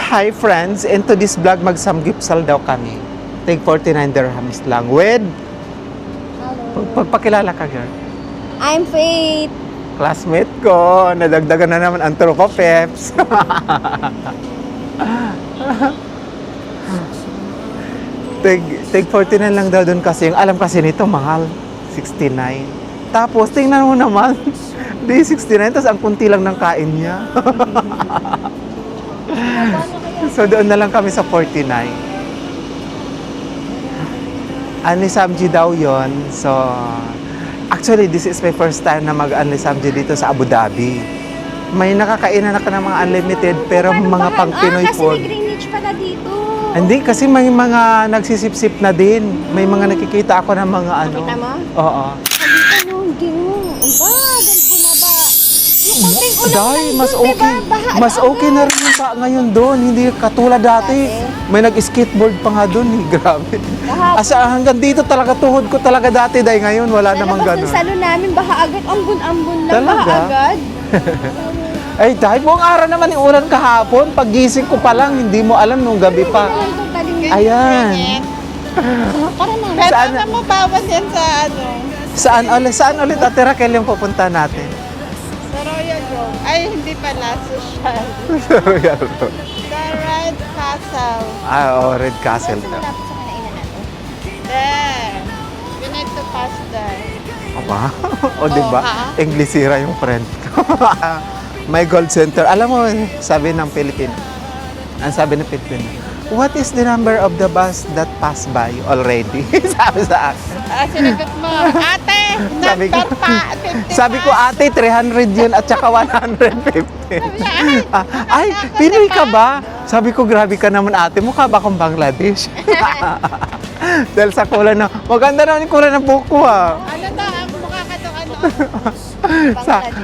Hi friends, into this vlog magsamgipsal daw kami. Take 49 dirhams lang. With? Hello. Pagpakilala ka, girl. I'm Faith. Classmate ko. Nadagdagan na naman ang tropa peps. Take 49 lang daw dun kasi. Yung alam kasi nito, mahal. 69. Tapos, tingnan mo naman. Di 69, tapos ang kunti lang ng kain niya. So, doon na lang kami sa 49. Anli Samji daw yon. So, actually, this is my first time na mag-Anli Samji dito sa Abu Dhabi. May nakakainan ako ng mga unlimited, pero mga pang Pinoy food. Kasi may Greenwich pala dito. Hindi, kasi may mga nagsisip-sip na din. May mga nakikita ako ng mga ano. Nakita mo? Oo. Halika no, hindi mo. Aba, dahil bumaba. Yung konting ulan Dahil lang mas dun, okay. diba? Baha Mas okay na rin yung ngayon doon. Hindi katulad dati. May nag-skateboard pa nga doon. Grabe. Kahapon. Asa hanggang dito talaga tuhod ko talaga dati. Dahil ngayon wala namang Lalabas ganun. ng salon namin, baha agad. Ambon-ambon lang, Talaga? baha agad. Ay, dahil buong araw naman yung ulan kahapon. Pagising ko pa lang, hindi mo alam nung gabi pa. Ayan. Tara na. Saan, Pwede na mabawas yan sa ano, saan ulit Ate Raquel yung pupunta natin? sa Royal Road. Ay, hindi pala, social. Sa Red Castle. Red Castle daw. Tapos sa kanainan natin. There. You need to pass there. Wow. O, diba? Oo, ha? Inglesira yung friend ko. May gold center. Alam mo, sabi ng Pilipino. Ang sabi ng Pilipino, what is the number of the bus that passed by already? Sabi sa akin. Sinagot mo, ate, Sabi ko, number pa, 55. sabi ko, ate, 300 yun at saka 150. Ay, Pinoy ka ba? Sabi ko, grabe ka naman ate, mukha ba akong Bangladesh? Dahil sa kulay na, maganda naman yung kulay ng buhok ko ah. Ano na, ang mukha ka to, ano?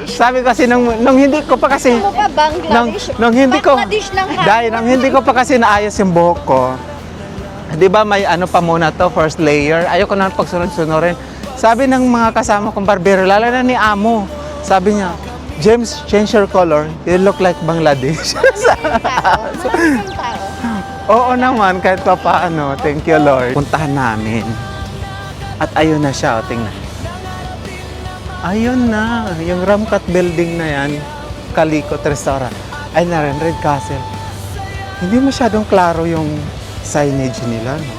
Sabi kasi nung hindi ko pa kasi Ano pa, Bangladesh? nung hindi ko Bangladesh lang ka. dahil nung hindi ko pa kasi naayos yung buhok ko. 'Di ba may ano pa muna to, first layer. Ayoko na pagsunod-sunurin. Sabi ng mga kasama kong barbero, lalo na ni Amo. Sabi niya, "James, change your color. You look like Bangladesh." Oo naman, kahit pa paano. Thank you, Lord. Puntahan namin. At ayun na siya, tingnan. Ayun na, yung Ramkat building na yan, Kalikot Restaurant. Ay na rin, Red Castle. Hindi masyadong klaro yung signage nila, no?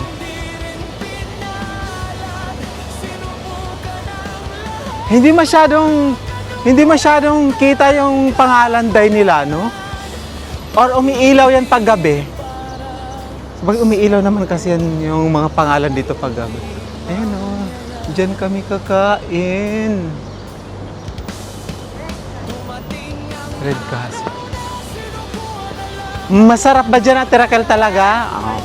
Hindi masyadong kita yung pangalan dahil nila, no? Or umiilaw yan pag gabi. Sabag umiilaw naman kasi yan yung mga pangalan dito pag gabi. Ayun, oh. Diyan kami kakain. Red Castle. Masarap ba dyan Ate Raquel talaga? Oh.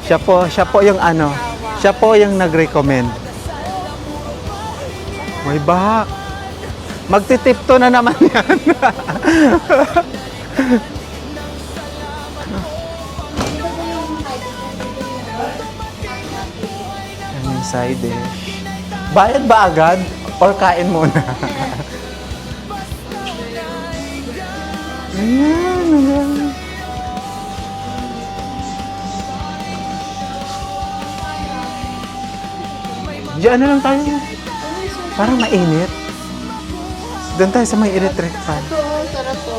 Siya po yung ano, siya po yung nag-recommend. May baha. Magtitipto na naman yan. Yan yung side dish. Bayad ba agad? Or kain muna? Ayan. Diyan na lang tayo. Parang mainit. Doon tayo sa may electric fan. Sarap to.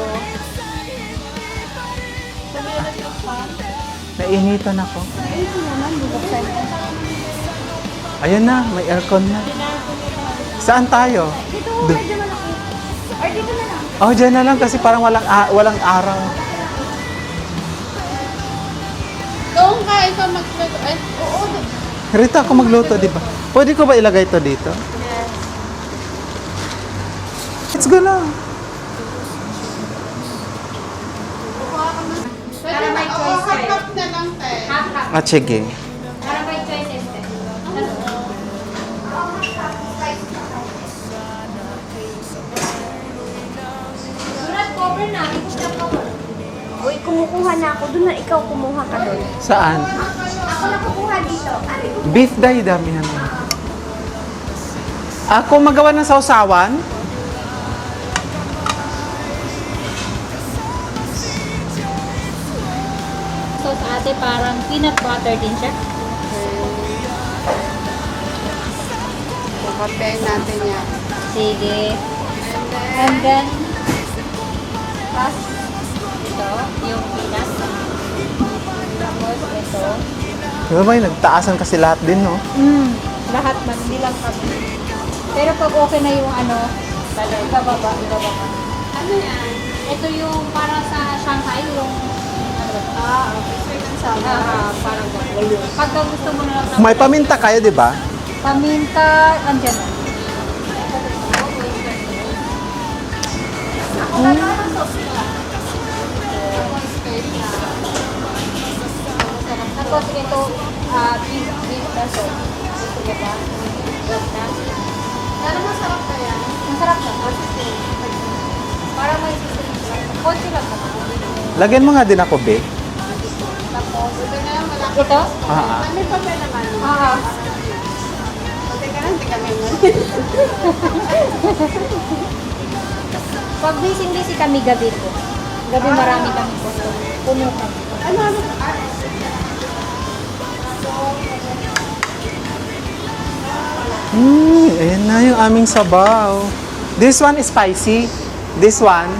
Nainitan ako. Ayan na, may aircon na. Saan tayo? Dito, medyo malaki. Or dito na lang. Oh, dyan na lang kasi parang walang araw. Doon ka, ikaw magluto. Ay, oo. Rita, ako magluto, di ba? Pwede ko ba ilagay ito dito? Yes. Let's go na. Pwede na, oo, half na lang, te. At sige. Para may choices. Surat cover na. Uy, kumukuha na ako. Doon na ikaw kumuha ka doon. Saan? Ako na kukuha dito. Beef dahil dami naman. Ako magawa ng sausawan? kasi parang peanut butter din siya. Kukapein natin yan. Sige. And then, And then, pas ito, yung peanut. Tapos ito. Di ba nagtaasan kasi lahat din, no? Lahat man, hindi lang kami. Pero pag okay na yung ano, ibababa. ano yan? Ito yung para sa Shanghai, yung ano ba? Okay. Sweet and sour. Parang gano'n. Pagka gusto mo na lang ng May paminta kayo, di ba? paminta, andyan na. Tapos ito, beef na sauce. Gusto mo ba? Beef na? Pero masarap kaya. Masarap na. Parang may sisig lang. Konti lang naman. Lagyan mo nga din ako, be. Tapos, Buti na lang malaki. ito? May papel naman. Buti ka lang, hindi kami mo. Pag busy kami gabi po. Gabi marami kami po. Puno kami. Ano? Ayan na yung aming sabaw. This one is spicy. This one.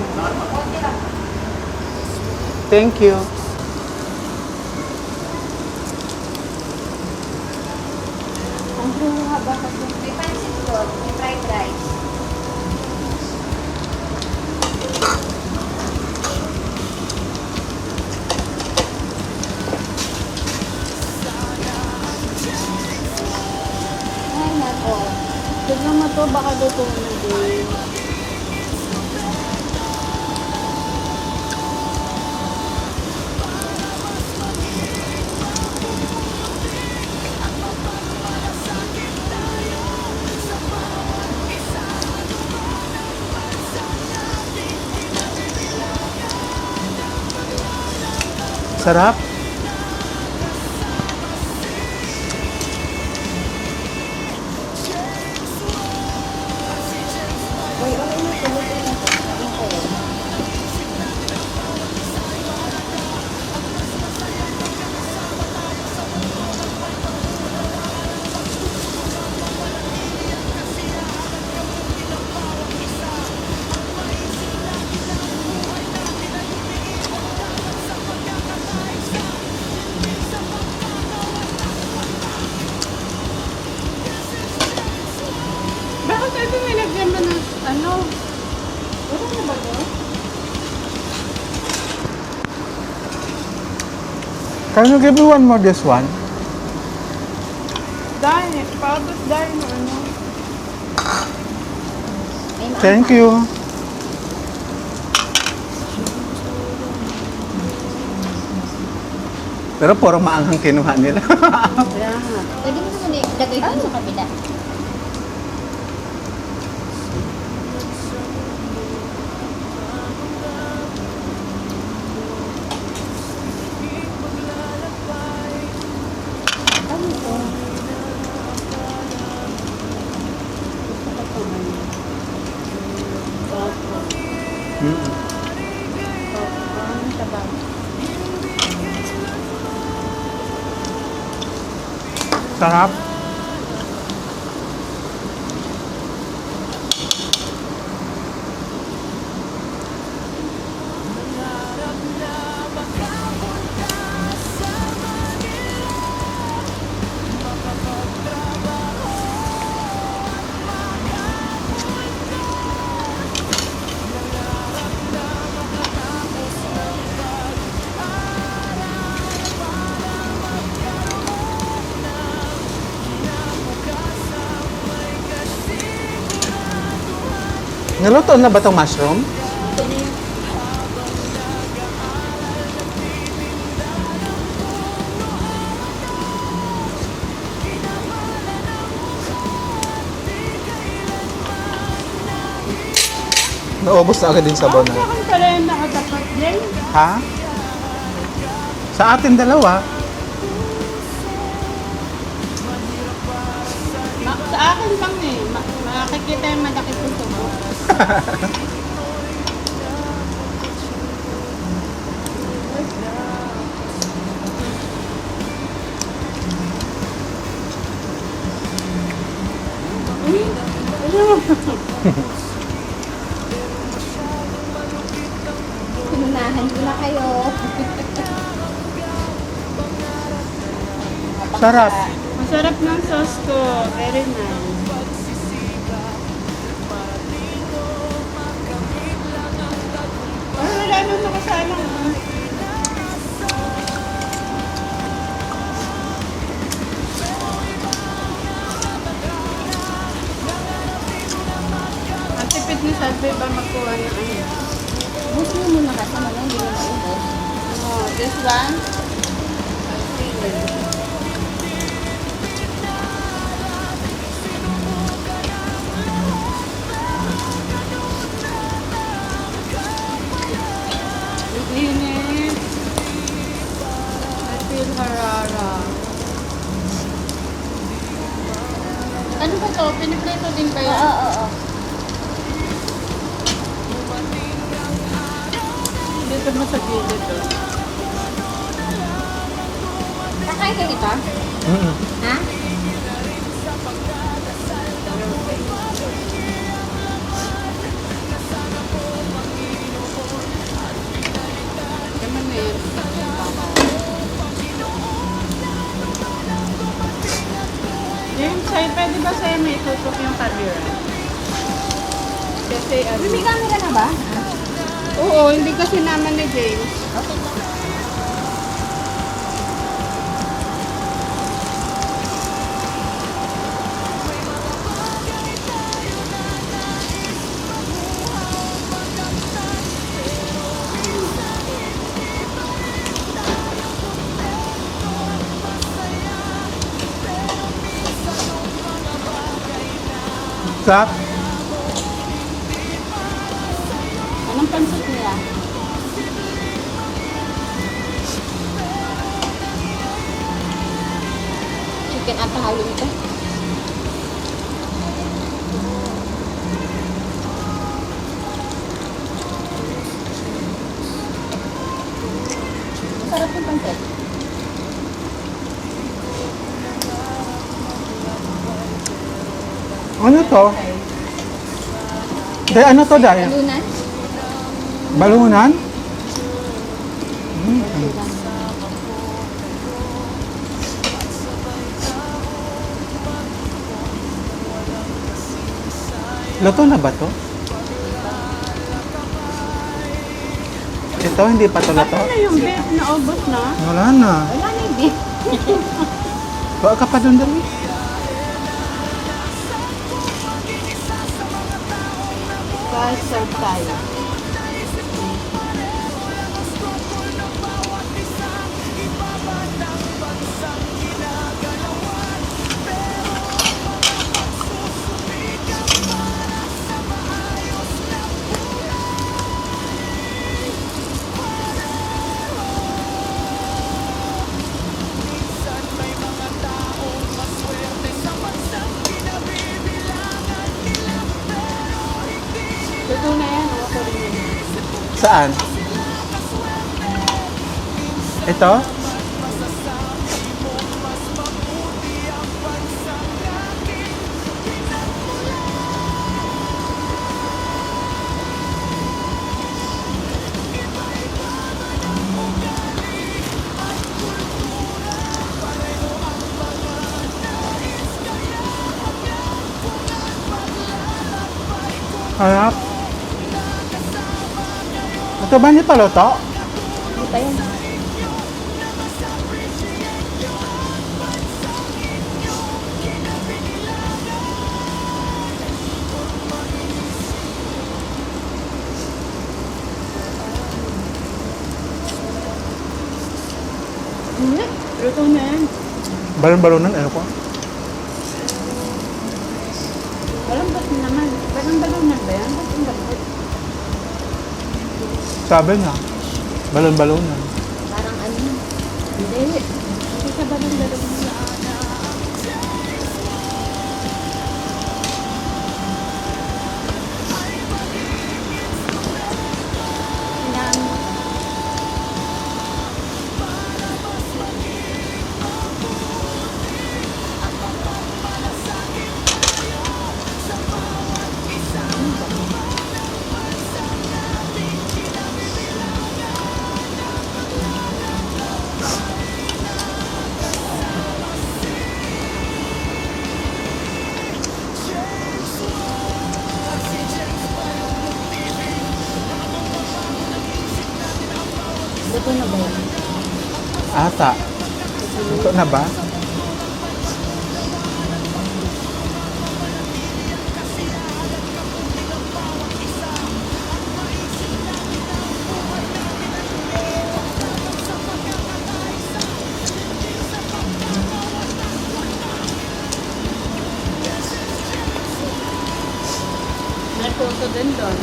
Thank you. Ang haba kasi. May pansit doon, may fried rice. Ay, nako. Tignan mo to, baka dito na din. Sarap. Bakit ito may lagyan mo ng ano? Wala na ba doon? Can you give me one more this one? Dahil, paubos dahil mo ano. Thank you. Pero puro maanghang kinuha nila. Pwede mo naman ilagay doon sa kabila. Sarap. Naluto na ba itong mushroom? Naubos na agad din sabaw na. Bakit pala yung nakatapat din? Ha? Sa atin dalawa. Sa akin lang eh. Makikita yung malaki puso mo. Hindi na kayo. Sarap. Masarap ng sauce ko. Very nice. Ay, wala nang nakasalang. Ang tipid ni Sadbe ba magkuha ng ano? Bus mo muna kasi mga hindi mo maubos. Oh, this one? Init. I feel harara. Ano ba to? Piniprito din ba yan? Oo. Dito mo sa gilid to. Kakain ka nito? Mm-mm. Ha? Naman na yan. Yung sa'yo, pwede ba sa'yo may tutok yung camera? Kasi ano? May camera na ba? Oo, hindi kasi naman ni James. Sarap. Anong pansit nila? Chicken at halo ito. Masarap yung pancit. Ano to? Dahil ano to dahil? Lunan? Balunan? Luto na ba to? Ito, hindi pa to luto? Ano yung beef na ubos na? Wala na. Wala na yung beef. Baka ka pa doon dali. Guys, serve tayo. Luto na yan. Ako rin yun. Saan? Ito? Harap. Ito ba niyo paluto? Hindi pa yan. Hindi. Luto na yan. Balon-balonan, ano ko? Malambot naman. Balon-balonan ba yan? Ba't ang lambot? Sabi na. Balon-balonan. Parang ano. Hindi. Hindi sa balon-balonan. Luto na ba yan? Ata. Ito na ba? May puso din doon.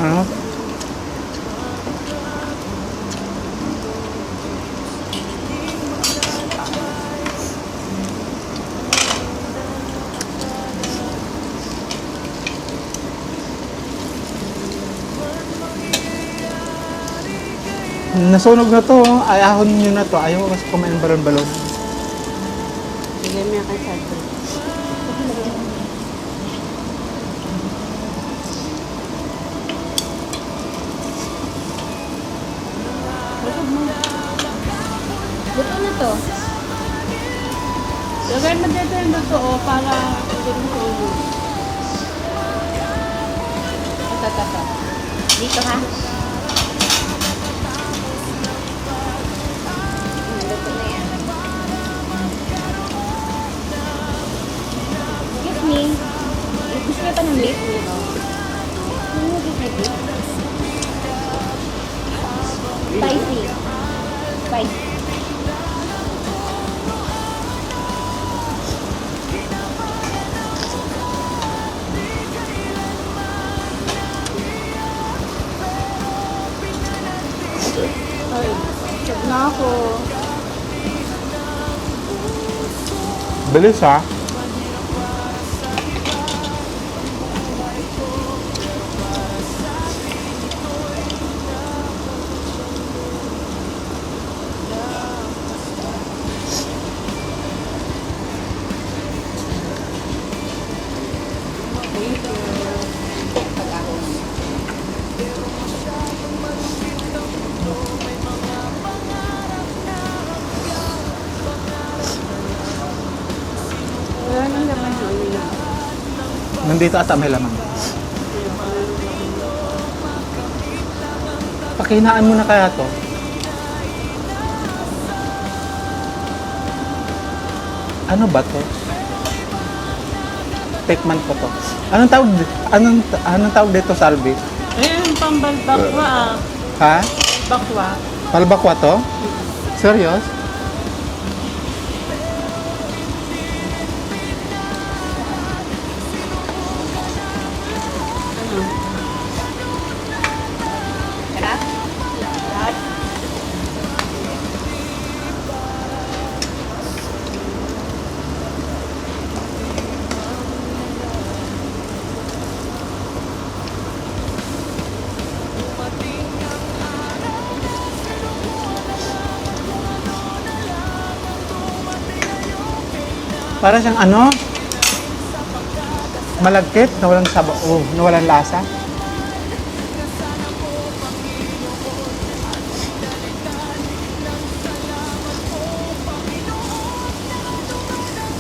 Ano? Nasunog na to. Ay, ahon nyo na to. Ayaw ko kasi kumain ng balon-balon. Bigyan mo kay Sato. Luto na to. Lagay mo dito yung totoo para hindi mo ulo. Ito. Dito ha. Luto na yan. Excuse me. Gusto niyo pa ng beef? Ano mo beef na beef? Spicy. Spicy. Ay, sab na ako. Bilis ha. Wala nang laman yung ulo. Nandito ata may laman. Pakinaan mo na kaya to. Ano ba to? Tikman ko to. Anong tawag dito, Salvi? Ayun, pambal bakwa. Ha? Bakwa. Palbakwa to? Serious? Ano? Sarap? Lahat? Para siyang ano? Malagkit, na walang sabaw, na walang lasa.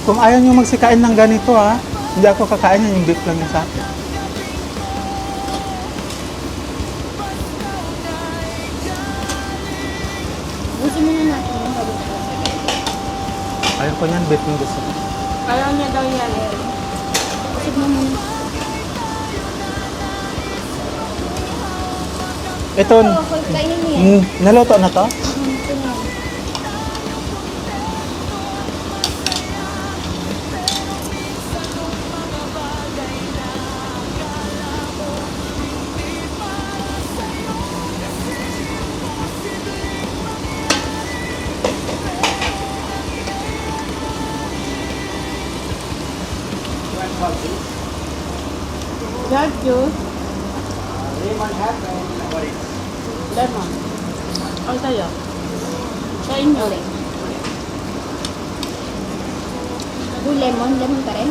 Kung ayaw nyo magsikain ng ganito ha, hindi ako kakain yan, yung beef lang yung sa akin. Gusto mo na natin yung bago na lang. Ayaw ko yan, beef yung gusto ko. Ayaw niya daw yan. Busog mo muna. Ito, Ito, kainin mo yan. naluto na to? Ito na. That juice. Lemon. Ang tayo. Sa inyo. Okay. Yung lemon pa rin.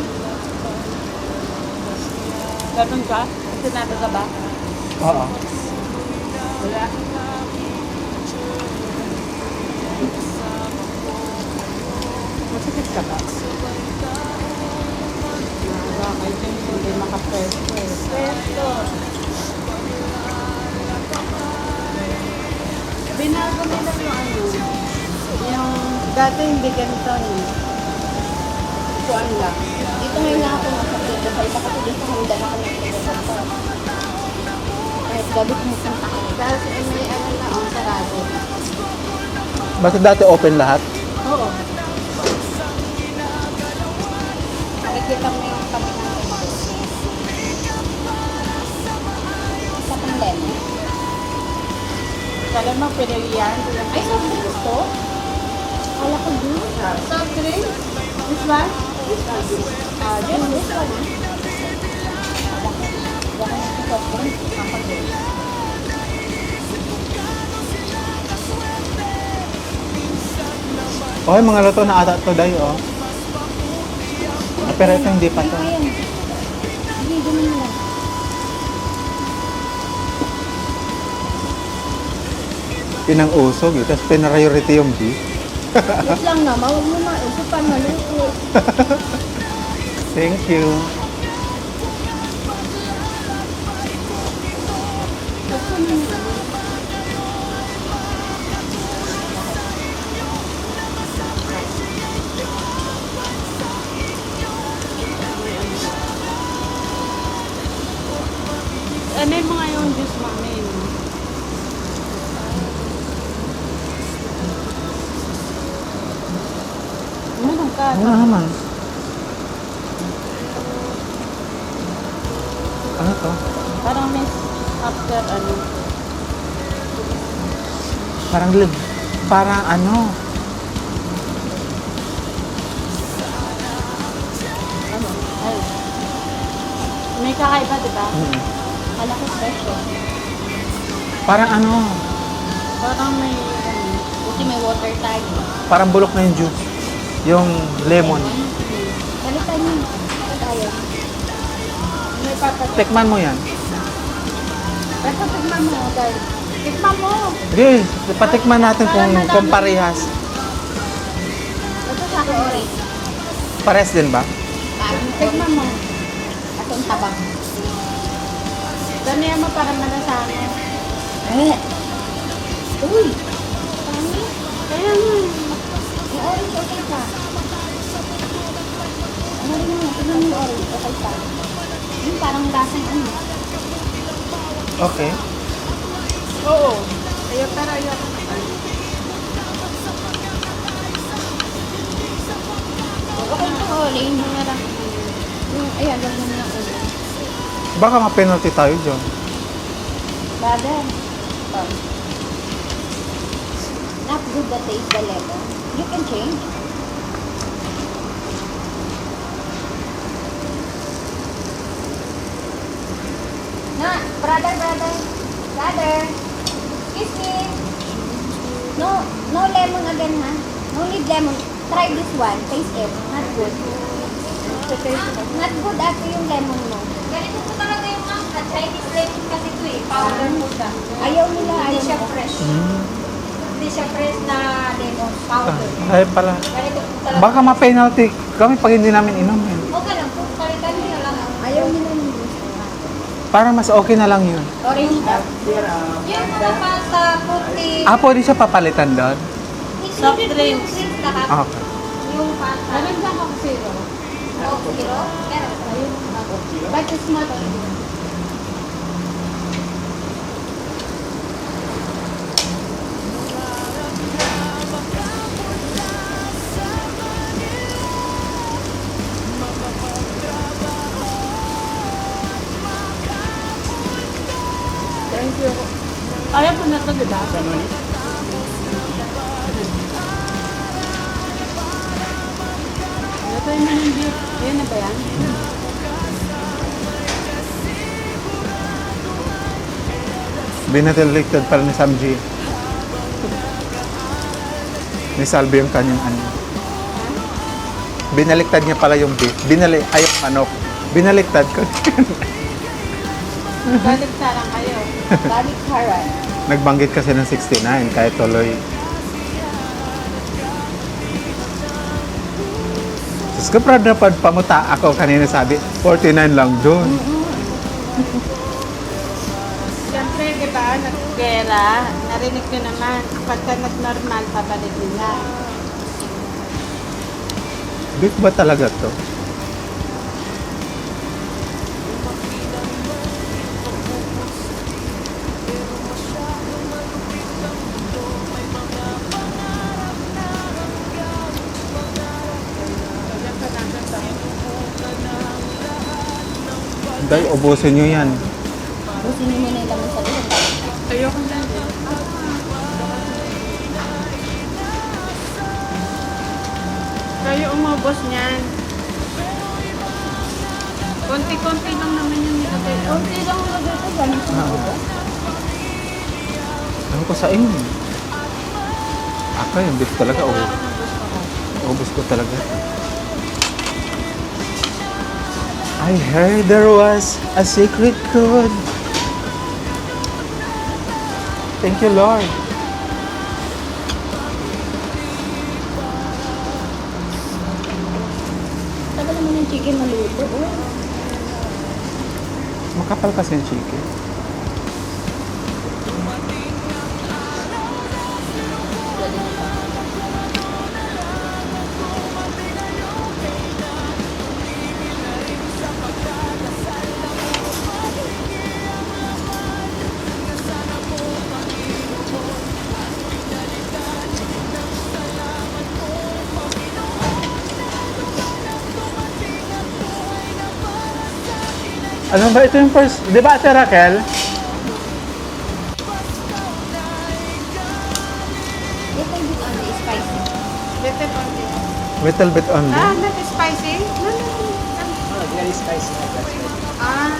Ganun ka? Sinabi ka ba? Oo. Wala. Masakit ka ba? Bakit hindi makapresto eh. Presto! Binago nila yung ano, yung dati hindi ganito eh. Kuan lang. Dito ngayon lang ako masakit. Dahil baka kasi sa handa na ako nagpapagpapag. Kahit gabi pumunta ako. Tapos may ano na ang sarado. Basta dati open lahat. Oo. Nakikita mo yung kami ng lemon. Isa pang lemon. Kala mo pinili yan. Ay, soft drinks to? Kala ko juice. Soft drink? This one? This one. Baka na soft drinks. Kapag-drink. Okay, mga luto na ata to day, oh. Ah, pero ito hindi pa to. Ayan. Sige, ganun na lang. Pinang usog, eh. Tapos pinariority yung beef. Wait lang na, mawag mo na. Ito pa maluto. Thank you. Ano yung mga yung juice mami? Ano ka? Ano naman? Ano to? Parang miss after ano. Parang ano? Ano? Ay. May kakaiba, di ba? Kala ko special. Parang ano? Parang may ano. Buti may water tayo. Parang bulok na yung juice. Yung lemon. Balitan niyo. Ito tayo. May papat. Tekman mo yan. Basta tignan mo, guys. Tignan mo! Okay, patikman natin kung parehas. Ito sa akin orange. Pares din ba? Parang Tignan mo. Atong tabang. Damihan mo para malasama. Eh. Uy! Pangit. Kaya nga. Yung orange okay pa. Ano rin mo? Tignan mo yung orange. Okay pa. Yung parang lasang ano. Okay. Oo. Ayaw pero ayaw. Okay pa orange. Yung lang. Yung, ayan, wag mo na orange. Baka ma-penalty tayo dyan. Brother. Oh. Not good the taste the lemon. You can change. Na, brother. Excuse me. No lemon again, ha? No need lemon. Try this one. Taste it. Not good. Not good after yung lemon mo. Ganito po talaga yung mga Chinese lemon kasi ito eh. Powder po siya. Ayaw nila. Hindi Ayaw siya nila. fresh. Hindi siya fresh na lemon powder. Ay pala. Ganito po talaga. Baka ma-penalty kami pag hindi namin inom. Eh. Okay lang po. Palitan nyo na lang. Ayaw nila nila. Para mas okay na lang yun. Orange daw. Yung mga pasta, puti, Ah, pwede siya papalitan doon? Soft included po yung drinks. drinks lahat. Okay. Yung pasta. Meron lang ako zero. O, kilo. Meron. Ayun ako. But it's not Thank you. Ayaw po na ito, di ba? Ito yung manindit. Ayan na ba yan? Binatiligtad pala ni Samji. Ni Salvi yung kanyang ano. Binaliktad niya pala yung beef. Ay, yung manok. Binaliktad ko. Balik sarang kayo. Balik karan. Nagbanggit kasi ng 69, kaya tuloy. Tapos ka proud na pamuta ako kanina sabi, 49 lang doon. Siyempre, di ba, nag-gera, narinig nyo naman, pagka nag-normal, pabalik nila. Beef ba talaga to? Dahil ubusin nyo yan. Busin niyo muna yung laman sa loob. Ayoko na. Kayo umubos niyan. Konti-konti lang naman yung nilagay. Kunti lang mo dito. Ganun sa loob. Ano ko sa inyo? Ako yung beef talaga. Ubus ko talaga. I heard there was a secret code. Thank you, Lord. Tagal naman yung chicken maluto. Oh. Makapal kasi yung chicken. Ano ba ito yung first? Di ba, Ate Raquel? Ito yung ano, spicy. Little konti. Little bit only. Ah, not spicy? No, no, no. Very spicy. Ah,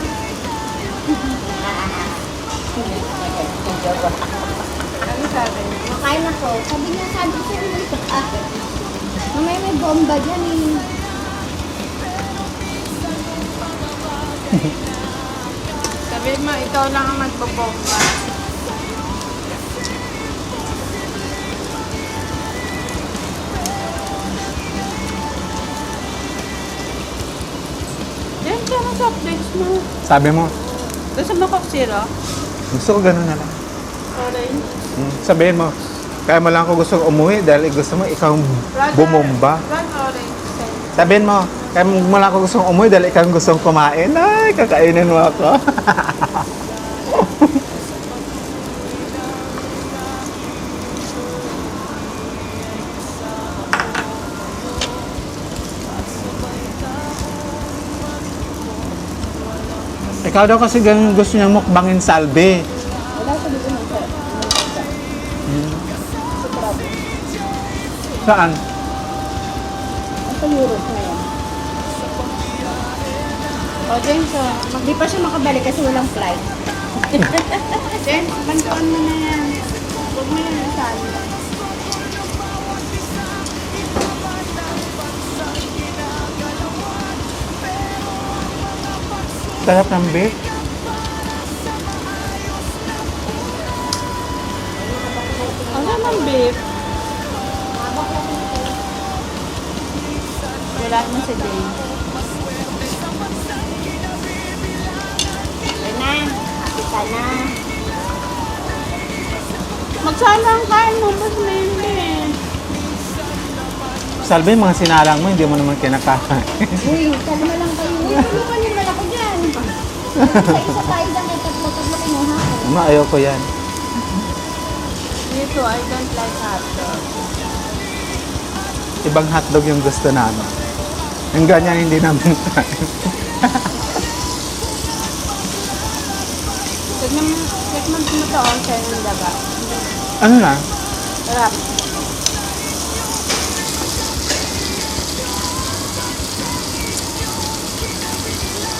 ano sabi? Makain ako. Sabi niya, sabi ko rin ito. Mamaya may bomba dyan eh. Sabi mo, ikaw lang ang magbobomba. Yan, kaya ang soft drinks mo. Sabi mo, Gusto mo Coke Zero? gusto ko ganun na lang. Orange? Sabihin mo, kaya mo lang ako gusto umuwi dahil gusto mo ikaw bumomba. One orange. Sabihin mo, kaya mo lang ako gusto umuwi dahil ikaw gusto kumain. Ay, kakainin mo ako. Ikaw daw kasi ganun gusto niya mukbangin Salve. Wala ko dito ng Saan? Nasa Europe na yan. O, James, Hindi pa siya makabalik kasi walang flight. James, bantuan mo na yan. Huwag mo yan nasali. Sarap ng beef. Ano ng beef? Wala na si James. Ayun na. Happy ka na. Magsala ang kain mo, ba't may hindi? Salve, mga sinalang mo, hindi mo naman kinakain. Uy, kalma lang kayo. Uy, tulungan niyo naman ako dyan. Isa-isa tayo dyan. May tatlo-tatlo kinuha ko. Ama, ayoko yan. Dito, I don't like hot dog. Ibang hotdog yung gusto namin. Yung ganyan hindi namin kain. Tignan mo ito on sa'yo ng daga. Ano na? Sarap.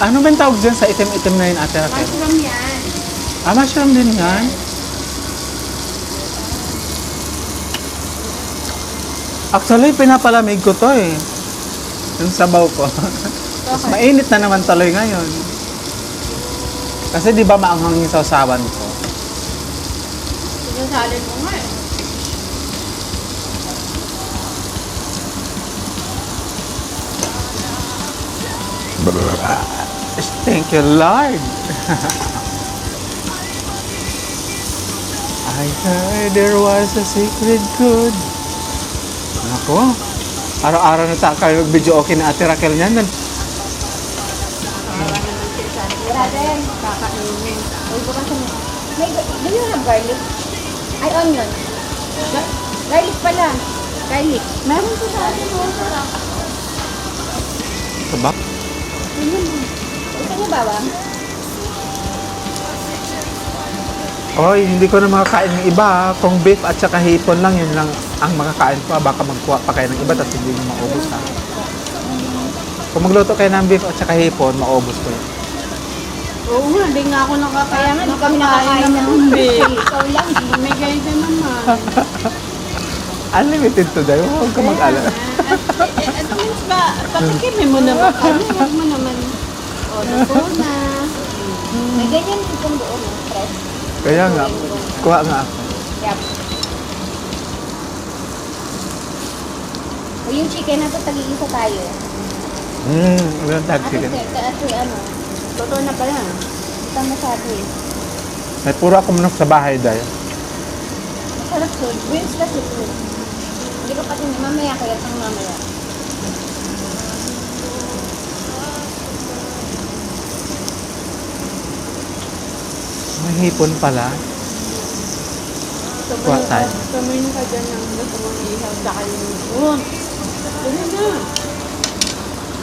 Ano ba yung tawag dyan sa itim-itim na yun, Ate Raquel? Mushroom yan. Ah, mushroom din yan? Actually, pinapalamig ko to eh. Yung sabaw ko. Mas mainit na naman tuloy ngayon. Kasi di ba maanghang yung sausawan ko? Sinasalin mo nga eh. Thank you, Lord. I heard there was a secret good. Ako, araw-araw na kayo video okay na Ate Raquel niyan. Brother, Kakainin. uy, bukas mo. Do you have garlic? Ay, onion. Garlic pala. Garlic. Meron po sa atin. Sabak? Gusto niyo ba ba? Oy, hindi ko na makakain ng iba. Kung beef at saka hipon lang, yun lang ang makakain ko. Baka magkuha pa kayo ng iba tapos hindi nyo maubos ha. Kung magluto kayo ng beef at saka hipon, maubos ko yun. Oo nga, hindi nga ako Kaya nga, di kami nakakain ng beef. Ikaw lang. Bumigay ka naman. Unlimited today. Huwag ka mag-alala. At least ba, patikimin mo naman kami. Huwag mo naman. O, luto na. May ganyan din pong doon. Fresh. Kaya nga, kuha nga ako. Yep. O yung chicken na to, tag-iisa tayo. Walang tag chicken. Ano, totoo na pala. Ito masyado eh. May puro ako manok sa bahay dahil. Masarap to. Wings kasi to. Hindi ko pati mamaya kaya pang mamaya. May hipon pala. Kuha tayo. Tumayin ka dyan ng gusto mong ihaw sa kalimutan. Dali na.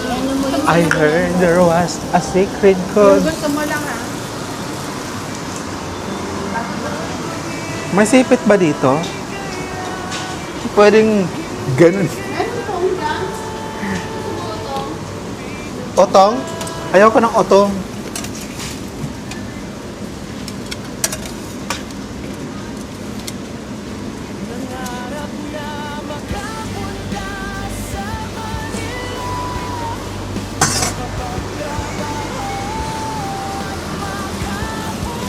Ano mo yung I heard there was a secret code. Gusto mo lang ha. May sipit ba dito? Pwedeng ganun. Otong? Ayaw ko ng otong.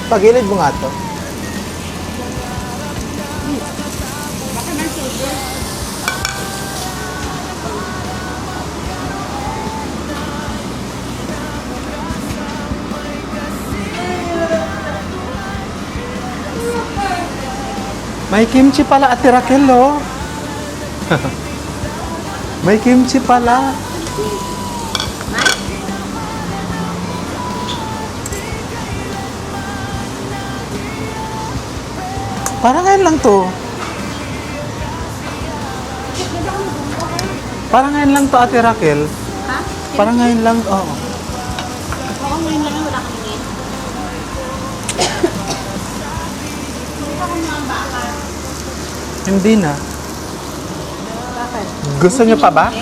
Pagilid mo nga to. May kimchi pala, Ate Raquel, oh. May kimchi pala. Parang ngayon lang to. Parang ngayon lang to, Ate Raquel. Ha? Parang ngayon lang, oo. Oo, ngayon lang wala kang ngin. Hindi na. Bakit? Gusto niyo pa ba?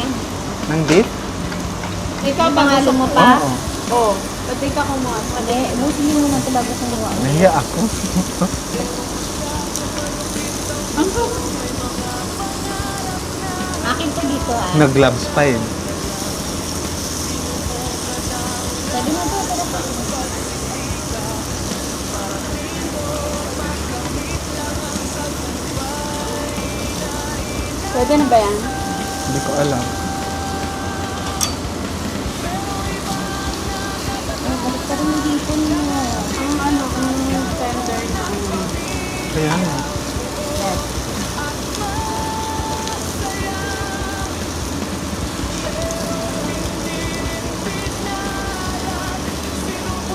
Ng beef? Ikaw ba Pangalo mo Oo. pa? Oo. Pati ka kumuha. Hindi, busin mo muna ito bago kumuha. Nahiya ako. Akin to dito ah. Nag-gloves pa yun. Sabi mo to, pero pa. Pwede na ba yan? Hindi ko alam. Balik ka rin yung hipon mo. Ang ano, ang tender na ano. Kaya nga. Yes.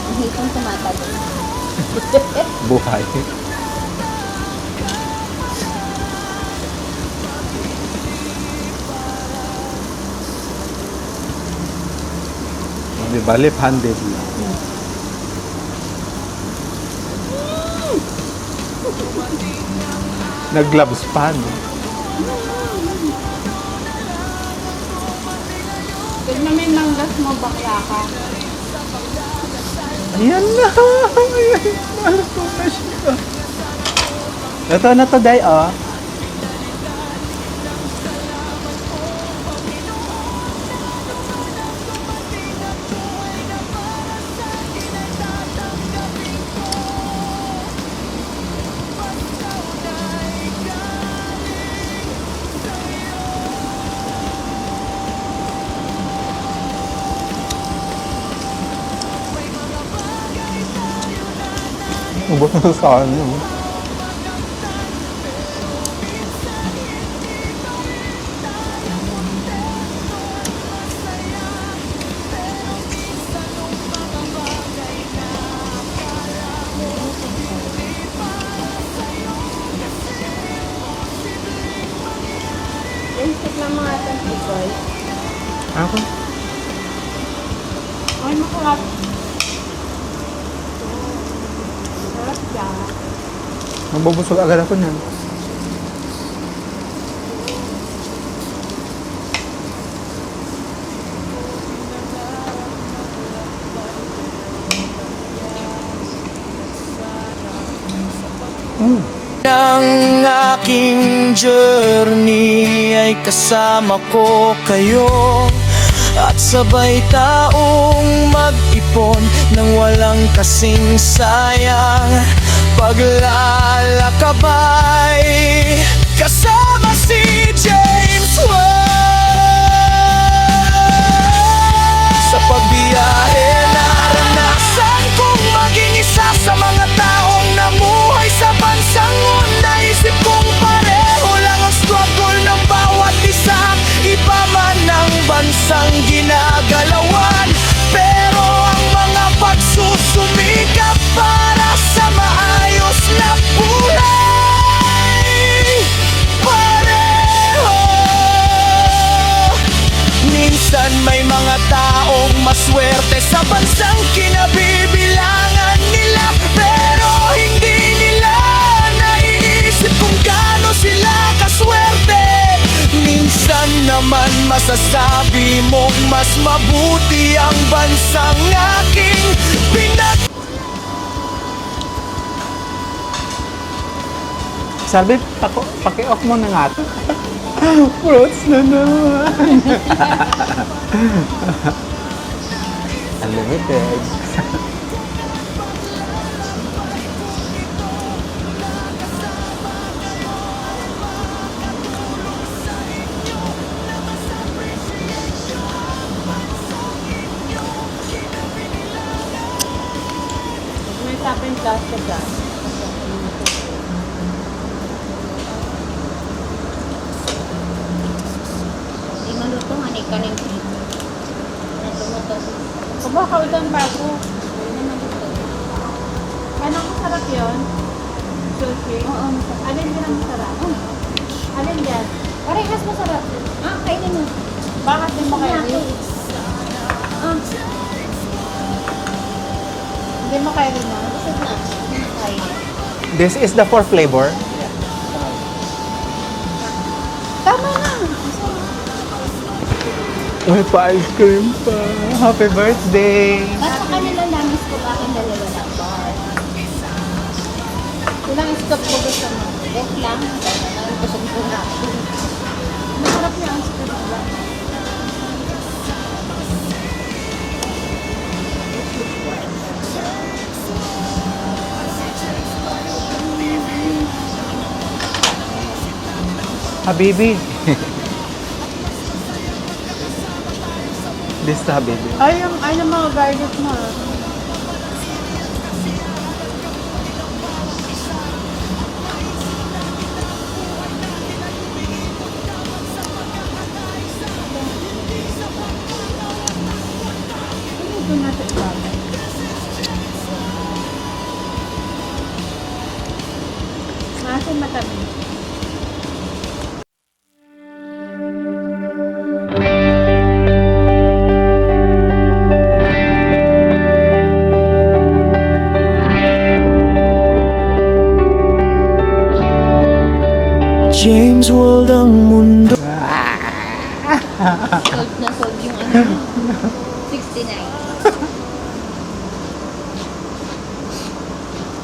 Ang hipon tumatalo. Buhay. Di ba, lip-handed lang. Nag-gloves pa, no? Tignan mo yung langgas mo, bakla ka. Ayan na! Ayan, maluto na siya. Ito na to, Day, oh. Ubos na sa ano. Instant lang mga tantikoy. Ako? Ay, makarap. Sarap siya. Mabubusog agad ako niyan. Ang aking journey ay kasama ko kayo at sabay taong mag-ipon ng walang kasing sayang paglalakabay kasama si James Wan. Sa pagbiyahe naranasan kong maging isa sa mga taong namuhay sa bansang naisip kong pareho lang ang struggle ng bawat isa. Iba man ang bansang ginagalawan, pero ang mga pagsusumikap para sa maayos na buhay pareho. Minsan may mga taong maswerte sa bansang kinabibilangan nila, pero hindi nila naiisip kung gaano sila kaswerte. Minsan naman masasabi mong mas mabuti ang bansang aking Salve, paki-off mo na nga ito. Fruits na naman. Unlimited. May tapin plastic dyan. Di maluto nga ni kaning prito. Natumuto. Pabakaudan pa ako. Ano masarap yun? Sushi? Oo, masarap. Alin din ang masarap? Alin dyan? Parehas masarap. Ah, kainin mo. Bakit din mo kayo? Ah, Hindi mo kayo rin mo? busog na. Kainin. This is the 4 flavor. Tama na! May pa-ice cream pa. Happy birthday! Basta kanila lamis ko bakit dalawa lang bar. Ilang scoop mo gusto mo? Best lang. Ang busog ko nga. Masarap niya ang scoop mo. Habibi. This is the Habibi. Ay, yung mga garlic mo. Ito natin ibabaw. Maasin matamis. James World ang mundo. Sold na sold yung ano. 69.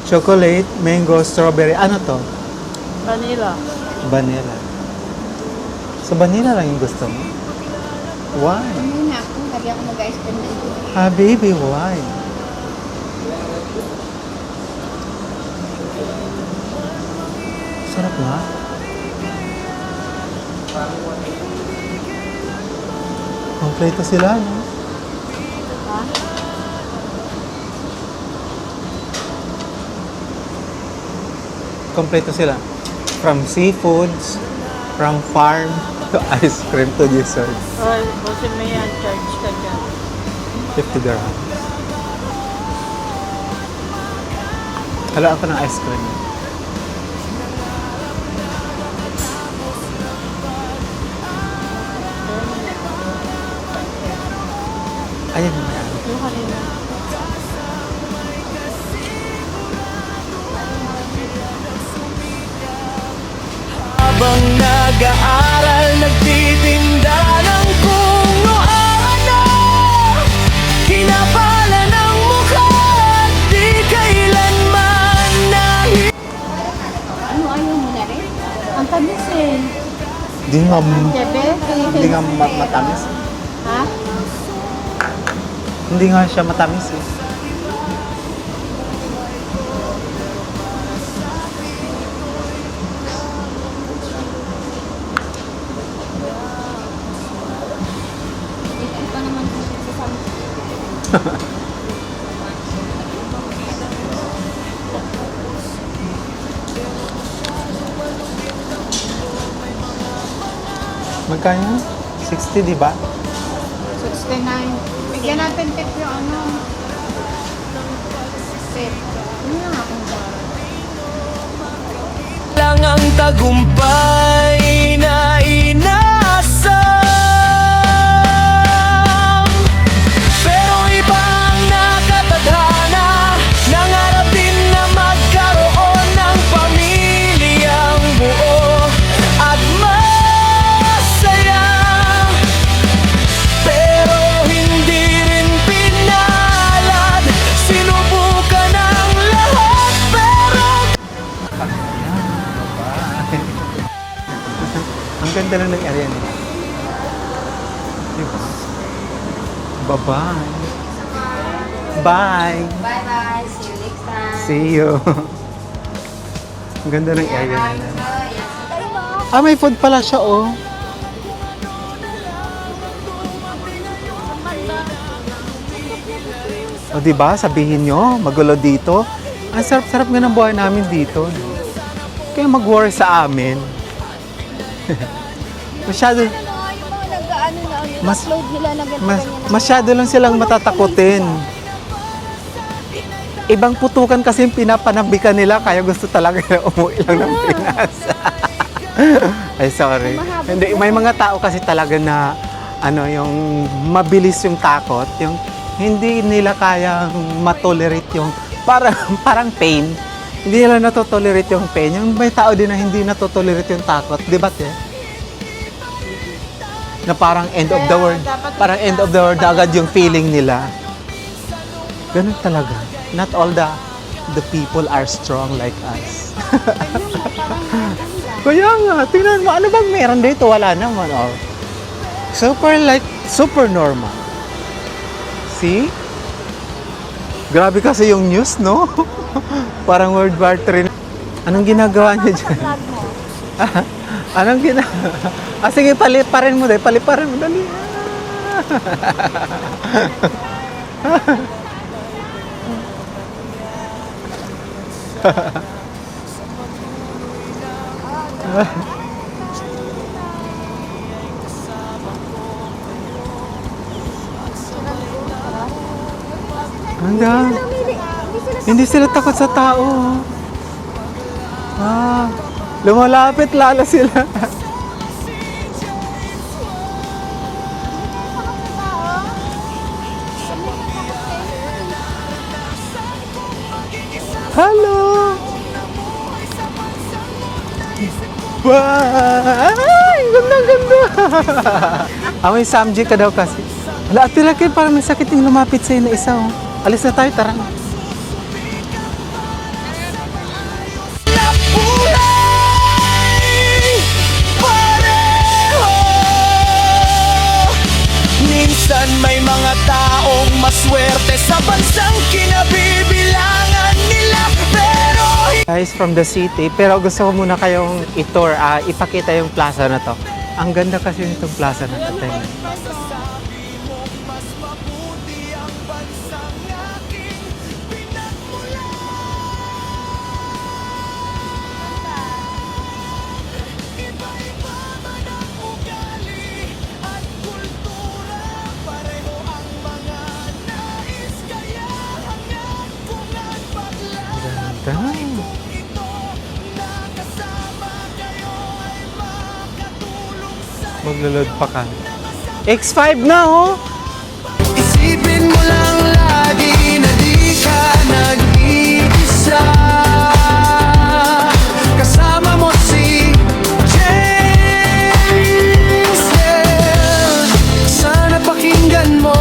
Chocolate, mango, strawberry. Ano to? Vanilla. Vanilla. So, vanilla lang yung gusto mo? Why? Ano na ako? Lagi ako mag-ice cream na ito. Habibi, why? Sarap nga. Kompleto sila, no? Ha? kompleto sila. From seafoods, from farm, to ice cream, to dessert. Kasi may yan, charge ka dyan. 50 dirhams. Hala ako ng ice cream. Ayan na yan. Yung kanina. Habang nag-aaral, nagtitinda ng kung ano. Hinapala ng mukha at di kailanman nahi. Ano, ayaw mo na rin? Ang tamis eh. Di nga, Jebe, hindi nga matamis. Ha? Hindi nga siya matamis eh. Ito naman kasi sa Samsung. Magkano? 60, di ba? 69. Bigyan natin tip yung ano. Tip. Ano nga akong bar? Lang ang tagumpay na inasam. Pero iba ang nakatadhana, nangarap din na magkaroon ng pamilyang buo at masaya. Pero hindi rin pinalad, sinubukan ang lahat pero Ang ganda lang ng area nila. Diba? Bye-bye. Bye! Bye-bye. See you next time. See you! Ang ganda ng area nila. Ah, may food pala siya, oh. O, diba? Sabihin nyo, magulo dito. Ang sarap-sarap nga ng buhay namin dito. Kaya mag-worry sa amin. Masyado, Yung mga nag-ano na, Mas- upload nila na ganito masyado lang silang matatakutin. Ibang putukan kasi yung pinapanabikan nila, kaya gusto talaga na umuwi lang ng Pinas. Ay, sorry. Hindi, may mga tao kasi talaga na ano, yung mabilis yung takot, yung hindi nila kayang matolerate yung parang pain. Hindi nila natotolerate yung pain. Yung may tao din na hindi natotolerate yung takot. Di ba, te? Na parang end of the world. Parang end of the world na agad yung feeling nila. Ganun talaga. Not all the people are strong like us. Kaya nga, tingnan mo, ano bang meron dito? Wala naman, oh. Super normal. See? Grabe kasi yung news, no? Parang World War III. Anong ginagawa niya dyan? Anong ginagawa? Ah, sige, paliparin mo, paliparin mo, dali. Handa. Hindi sila takot sa tao. Ah, lumalapit lalo sila. Hello. Bye! Ganda. May samji ka daw kasi. Hala, Ate Raquel, parang may sakit yung lumapit sa'yo na isa, oh. Alis na tayo, tara. Nabuhay pareho. Minsan may mga taong maswerte sa bansang kinabibilangan nila, pero Guys, from the city, pero gusto ko muna kayong i-tour, ipakita yung plaza na to. Ang ganda kasi nitong plaza na to. Tingnan. Maglo-load pa ka. X5 na oh! Isipin mo lang lagi na di ka nag-iisa. Kasama mo si James Hill. Sana pakinggan mo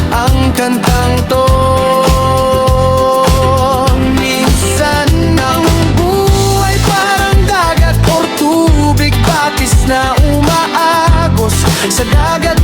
ang kantang to. Minsan ang buhay parang dagat or tubig patis na umaagos sa dagat